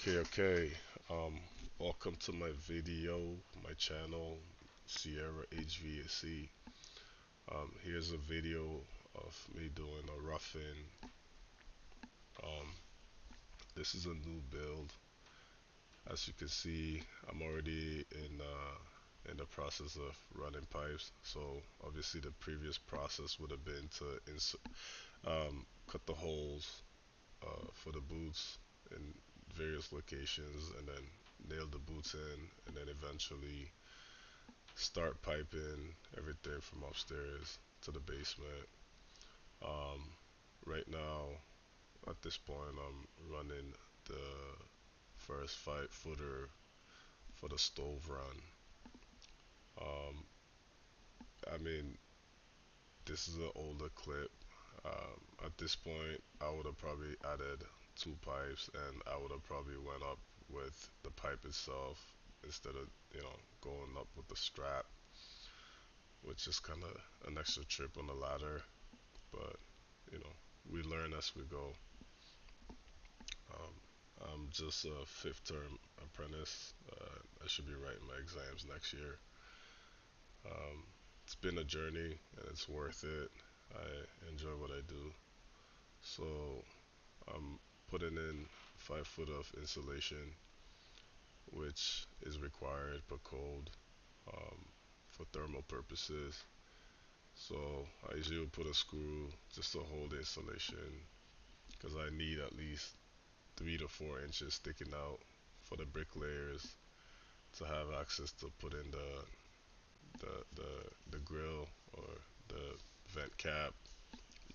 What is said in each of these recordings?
Okay. Um, Welcome to my video, my channel, Sierra HVAC. Here's a video of me doing a roughing. Um, this is a new build. As you can see, I'm already in the process of running pipes. So obviously the previous process would have been to cut the holes for the boots in various locations, and then nail the boots in, and then eventually start piping everything from upstairs to the basement. Um, right now, at this point, I'm running the first 5 footer for the stove run. Um, I mean, this is an older clip. At this point, I would have probably added 2 pipes, and I would have probably went up with the pipe itself instead of going up with the strap, which is kind of an extra trip on the ladder. But you know, we learn as we go. Um, I'm just a fifth term apprentice. I should be writing my exams next year. Um, it's been a journey and it's worth it. I enjoy what I do. So I'm putting in 5 foot of insulation, which is required per code um, for thermal purposes. So I usually would put a screw just to hold the insulation because I need at least 3 to 4 inches sticking out for the bricklayers to have access to put in the grill or the vent cap,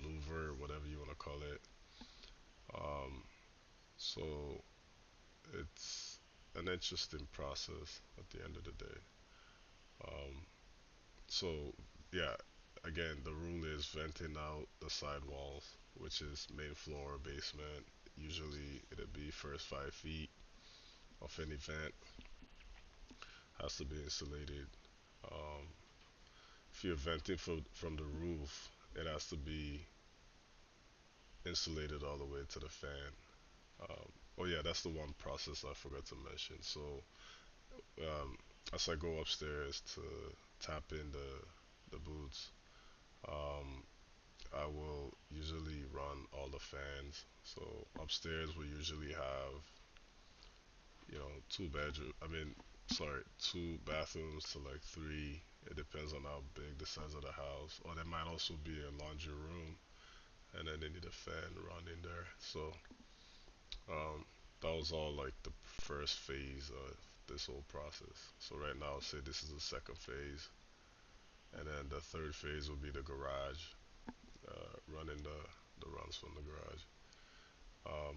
louver, whatever you want to call it. Um, so it's an interesting process at the end of the day. Um, so yeah, again, the rule is venting out the side walls, which is main floor, basement. Usually it'd be first 5 feet of any vent has to be insulated. Um, if you're venting from the roof, it has to be insulated all the way to the fan. Oh yeah, that's the one process I forgot to mention. So um, as I go upstairs to tap in the boots, um, I will usually run all the fans. So upstairs we usually have 2 bedroom. Sorry, 2 bathrooms to like three. It depends on how big the size of the house. Or there might also be a laundry room, and then they need a fan running there. So um, that was all like the first phase of this whole process. So right now, I'll say this is the second phase, and then the third phase will be the garage, running the runs from the garage, um,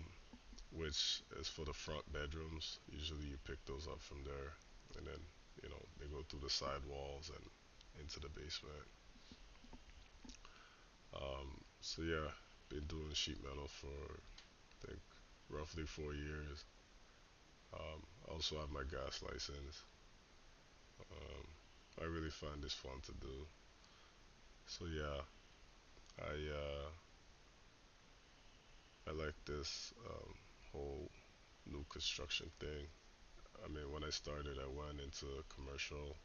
which is for the front bedrooms. Usually, you pick those up from there, and then they go through the side walls and into the basement. So yeah, been doing sheet metal for I think roughly 4 years. I also have my gas license. Um, I really find this fun to do. So yeah, I like this whole new construction thing. I mean, when I started, I went into commercial,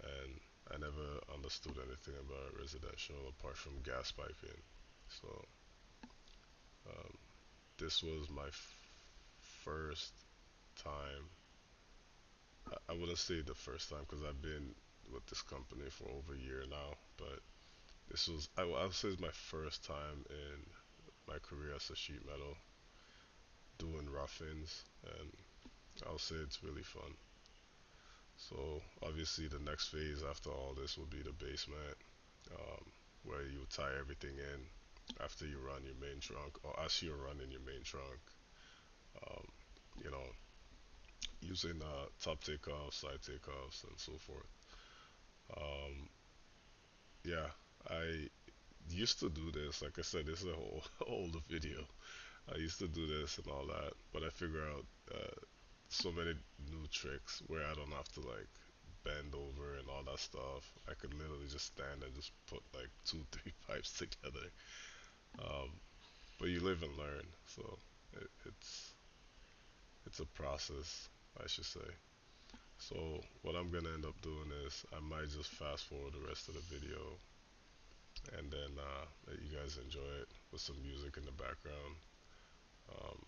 and I never understood anything about residential apart from gas piping. So um, this was my first time. I wouldn't say the first time because I've been with this company for over a year now, but this was I would say it's my first time in my career as a sheet metal doing roughings, and I'll say it's really fun. So obviously the next phase after all this will be the basement, um, where you tie everything in after you run your main trunk or as you're running your main trunk. Um, you know, using top takeoffs, side takeoffs, and so forth. Um, yeah, I used to do this. Like I said, this is a whole older video. I used to do this and all that, but I figure out so many new tricks where I don't have to like bend over and all that stuff. I could literally just stand and just put like two, three pipes together. Um, but you live and learn, so it's it's a process, I should say. So what I'm gonna end up doing is I might just fast forward the rest of the video and then let you guys enjoy it with some music in the background. Um,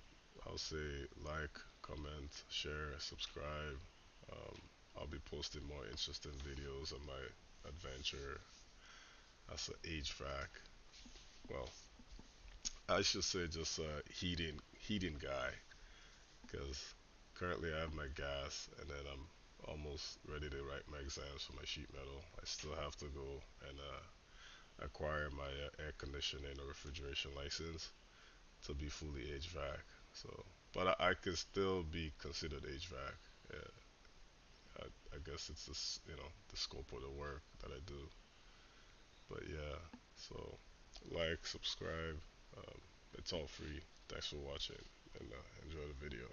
I'll say like, comment, share, subscribe. Um, I'll be posting more interesting videos of my adventure as a HVAC. Well, I should say just a heating guy, because currently I have my gas and then I'm almost ready to write my exams for my sheet metal. I still have to go and acquire my air conditioning or refrigeration license to be fully HVAC. So, but I could still be considered HVAC. Yeah, I guess it's this, the scope of the work that I do. But yeah, so like, subscribe. Um, it's all free. Thanks for watching and enjoy the video.